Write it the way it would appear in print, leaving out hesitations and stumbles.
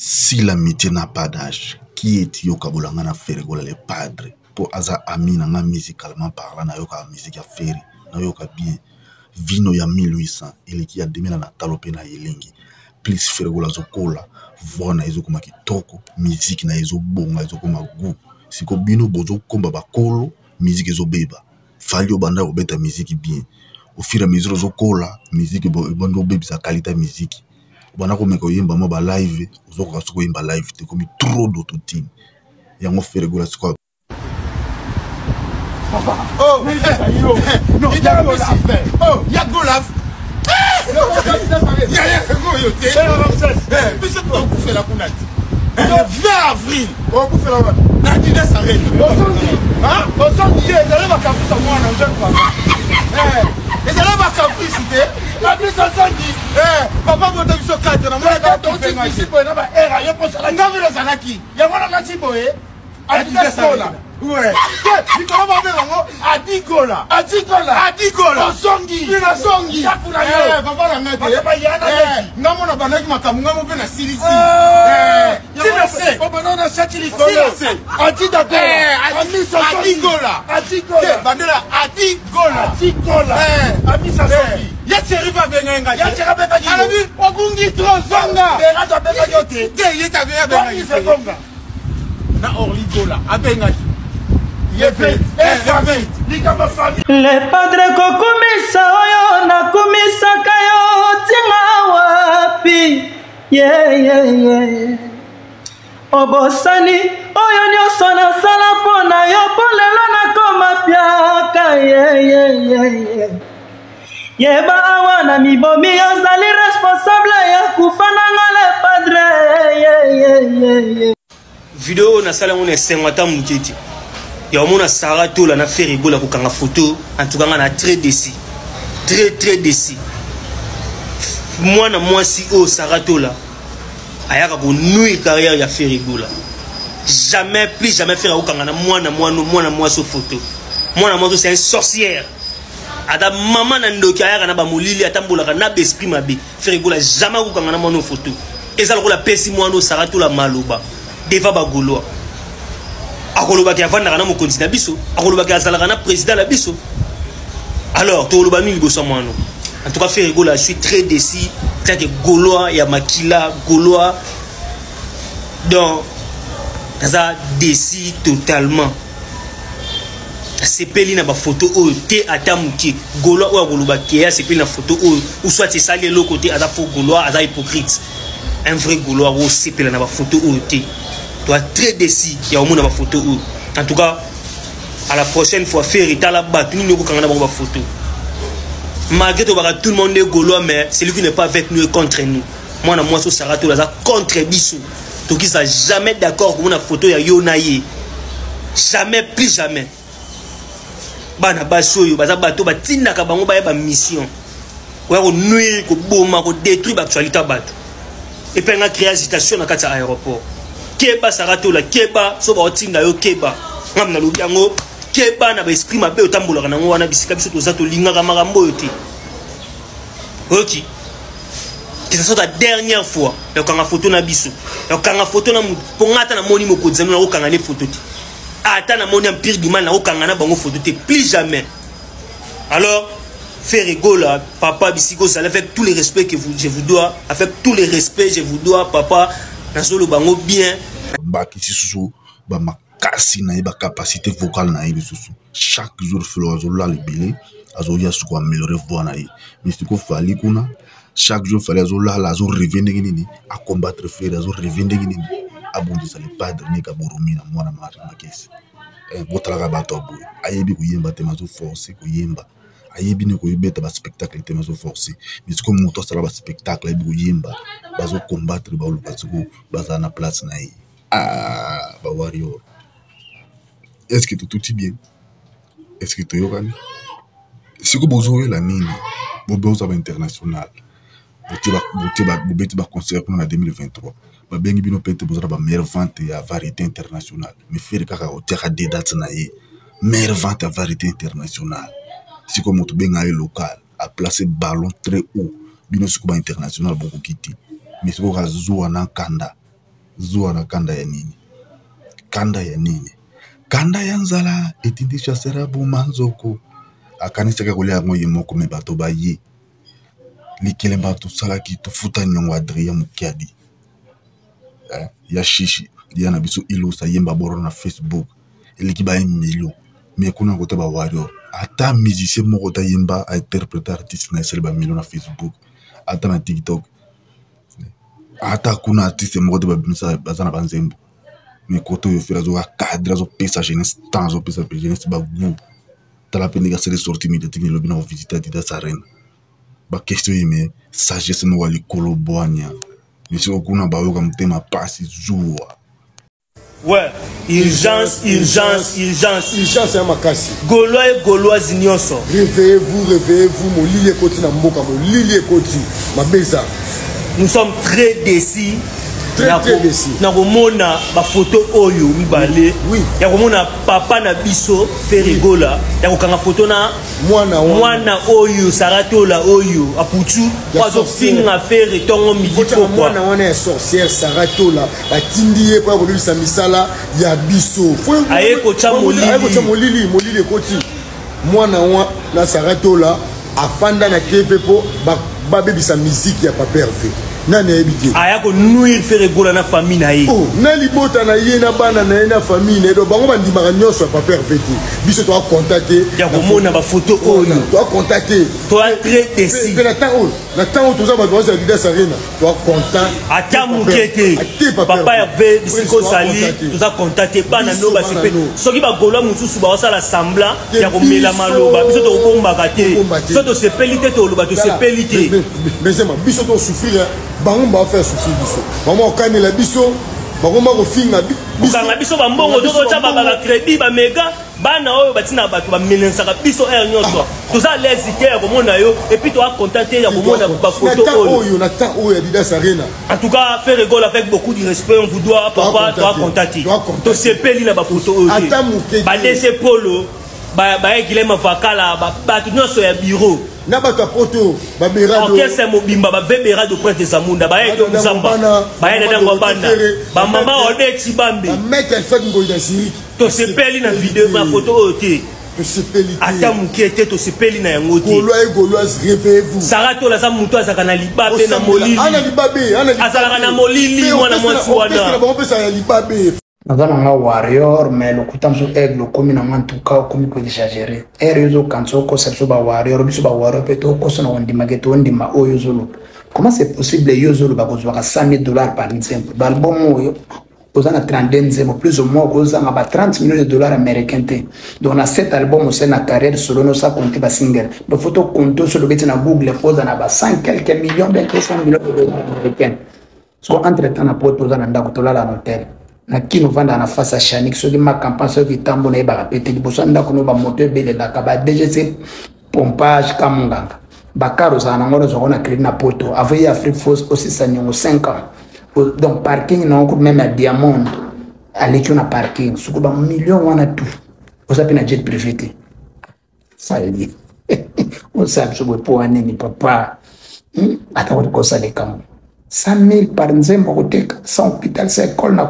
Si l'amitié n'a pas d'âge, qui est Yoka Boulangana Ferregola les padres pour Aza Amina musicalement parlant, na yoka musique à Ferry, na yoka bien. Vino ya 1800, il qui a 2000 na talope na yelengi. Plus Ferregola zokola, voix na ezo kuma kitoko, musique na ezo bonga ezo kuma gu. Siko bino bozo komba bakolo, musique ezo beba. Fali obanda obeta musique bien. Au fur et à mesure zokola, musique bondo beba sa qualité musique. Bana ko meko yimba mo ba live uzoka suko yimba live te komi trop d'autotune yango Ferregola siko papa oh non il a go la oh ya go la ya go yo te mais c'est pas pour faire la kunati le 20 avril on pour faire la na dina s'arrête hein on s'en dit d'aller va caputa moi na jeune papa et ça va capucité la plus dit papa vous devez se cadre na moi da to ti si po na ba era yo posa la ngavelo sanaki ya wana na tiboe a digola ouais ni ko ba be ngo a digola songi na songi ya kuna yo papa la ngate papa yana ngamo na banaki makamu ngamo pe na silisi silisi papa na chatili silisi a ti d'accord a digola bandera a digola a mi sa songi ya chéri ba benga ya chéri ba benga alabi ogungi trozonga bera ta benga yote ke yeta benga yote na orligola a benga le padre kokumisa oyo nakumisaka yo tinga wapi obosani oyo nyonso nasala mpo na yo mpo lelo nakoma piaka yeba awa na mibomi ozali responsable ya kufa nanga le padre video nasala ngone sengata muketi ya omona Saratola na Ferregola kokanga photo en tout cas na très décis très décis mwana mwasi o Saratola ayaka ko nuire carrière ya Ferregola jamais plus jamais faire kokanga na mwana mwasi photo mwana mwasi c'est un sorcière ada maman na ndoki ayaka na ba molili atambolaka na esprit mabe Ferregola jamais kokanga na mwana photo ezala ko la pesi mwana Saratola maloba deva ba goloa akoloba ki avanda kana mo continue biso akoloba ki azala kana président la biso alors to loba ni liboso mwano en tout cas Ferregola je suis très décis que goloa ya makila goloa donc ça décis totalement sepeli na ba photo o te atamuki goloa o akoloba ki ya sepeli na photo o ou soit c'est ça le côté ada faux goloa ada hypocrite un vrai goloa o sepeli na ba photo o te toi très décis il y a au moins ma photo en tout cas à la prochaine fois faire état la batte nous nous quand on a ma photo malgré tout tout le monde est gaulois mais celui qui n'est pas avec nous est contre nous moi na moi sur Saratola ça contre biso donc qui ça jamais d'accord pour une photo ya Yonaye jamais plus jamais bana basoyo baza bato batinda ka bango ba mission ouais ko nuire ko boma ko détruire l'actualité bato et puis on a créé agitation dans quatre aéroport keba Saratola keba so ba otinda yo keba ngam na lubiango keba na ba esprit mabe otambola kana ngwana bisika biso to zato linga ka makambo yote ok que ça soit la dernière fois yo kanga photo na biso yo kanga photo na pongata na moni moko zeno na ko kanga ne photo ti ata na moni empire du mal na ko kanga na bango photo ti plus jamais alors Ferregola papa bisiko ça avec tous les respects que je vous dois avec tous les respects je vous dois papa nasolo bango bien baki sisusu ba makasi na ba capacité vocale na sisusu chaque jour felo azola libele azoya suko améliorer voix na mais siko fali kuna chaque jour fallait azola la azo revendre nini à combattre frère azo revendre nini abondisa le padre ne ka boromina mwana mari makesi botala ka bato boy ayebi ko yemba te mazo forcer ko yemba ayebi ne ko yebeta ba spectacle te mazo forcer mais siko moto sala ba spectacle ayebi ko yemba bazo combattre ba oluka siko baza na place na ah ba warrior est-ce que tout est bien est-ce que tu yokani siko bozo la nini bozo ba international boti ba concert en 2023 ba bengi bino pete bozo ba meilleure vente ya variété internationale mais faire kaka o teka de date na meilleure vente à variété internationale siko moto benga local a placé ballon très haut bino siko ba international beaucoup kiti mais siko ka zo na kanda zuwa na kanda ya nini? Kanda ya nini? Kanda ya nzala etindisha serabu manzoko akanisaka kolia yango ye moko me bato baye likele bato salaki tofuta nyongo Adrien Mukiadi ya shishi ya na biso ilusa yemba boro na Facebook eliki ba million mais kuna kote ba warrior ata musicien moko ta yemba a interpréter artiste na sel ba million na Facebook ata na TikTok ata kuna artiste moko te ba bimisa bazana banzembo mais koto yo fera zo cadre zo pesa jeunesse temps zo pesa jeunesse ba vous tala pendiga sele sorti médiatique ni lobina visiter Dida Sarena ba question yeme sagesse mo wali koloboanya monsieur kuna ba yo kam tema passe jour. Ouais, urgence ya makasi. Gaulois et Gauloises nyonso. Réveillez-vous, mon lili ekoti na mboka, mon lili ekoti mabeza. Nous sommes très décis. Très décis. Na komona ba photo oyo mibale. Oui. Ya komona papa na biso Ferigola. Ya kokanga photo na mwana oyo Saratola oyo aputu wazo finga faire tongo midiko kwa. Mwana wana ya sorcière Saratola atindi kwa kolisa misala ya biso. Aye ko cha molili ekoti. Mwana wana na Saratola afanda na kepepo ba bebisa musique ya Papa Hervé. Nani ebité aya ko nuire Ferigola na famille na ye. Oh, na libota na ye na bana na ye na famille na do bango bandimaka nyonso ya Papa Hervé. Biso to a contacter ya komona ba photo oyo. To a contacter. To a traiter si. Na temps to za ba bonza Dida Sarena. To a contact. Ata mukete. Papa Hervé bisiko sali to za contacter bana no ba sepe. Soki ba Gaulois mususu ba osala semblant ya komela maloba biso to kombaka te. Biso to sepelite to loba to sepelite. Mais c'est ma biso to souffrir. Bango ba faire souffrir biso. Maman kanela biso. Bango ba ko finga biso. Kanga biso ba mbongo to cha ba crédit ba mega bana oyo batina bato ba melensaka biso nyonso. Toza lésité ya komona yo et puis to a contacter ya komona ba photo oyo. Na temps oyo ya Dida Sarena. En tout cas, faire rigole avec beaucoup de respect, on vous doit papa to a contacter. To sepeli na ba photo oyo. Ba DC Polo ba Guilhem Vakala ba tout nyonso ya bureau. Na bato poto ba berado orchestre mobimba ba bebera de Prince Zamunda ba yeke muzamba ba yene na ngobanda ba mama ode tibambe ba mec elle fait ngoida siri to sepeli na vidéo na photo ote to sepeli ata mukete to sepeli na yango te Gaulois et Gauloises réveillez-vous Saratola za muto azaka na libabe na molili ana libabe azaka na molili mwana mwasi wana ba pesa ya libabe. Nazana warrior mais le kutamso aigle komi na en tout cas komi ko exagérer erezo kanso ko sepso ba warrior biso ba warrior peto ko sona ondima geto ondima oyo zolo. Comment c'est possible yo zolo ba kozwa $100,000 par exemple l'album oyo ozana 32 plus ou moins kozanga ba $30 millions américains te. Donc na cet album c'est na carrière solo no ça compter ba single do photo compte sur le bête na Google foza na ba 100 quelques millions de $200 millions américains. So entre temps na poto ozana ndako tolala na hotel na kino vanda na face à Chanik soki ma campagne soki tambo na ba répéter liboso ndako no ba moto bele la ka ba DGC pompage kamunganga bakaro za na ngoro zoko na crédit na poto avoye Afrique Force aussi ça nyongo 5 ans donc parking na ko même à Diamond aleki na parking suko ba million wana tout osapi na jet privé te ça y est on sait suko po aneni papa ata ko ça les kam 100,000 par nzembo ko teka sans hôpital c'est école na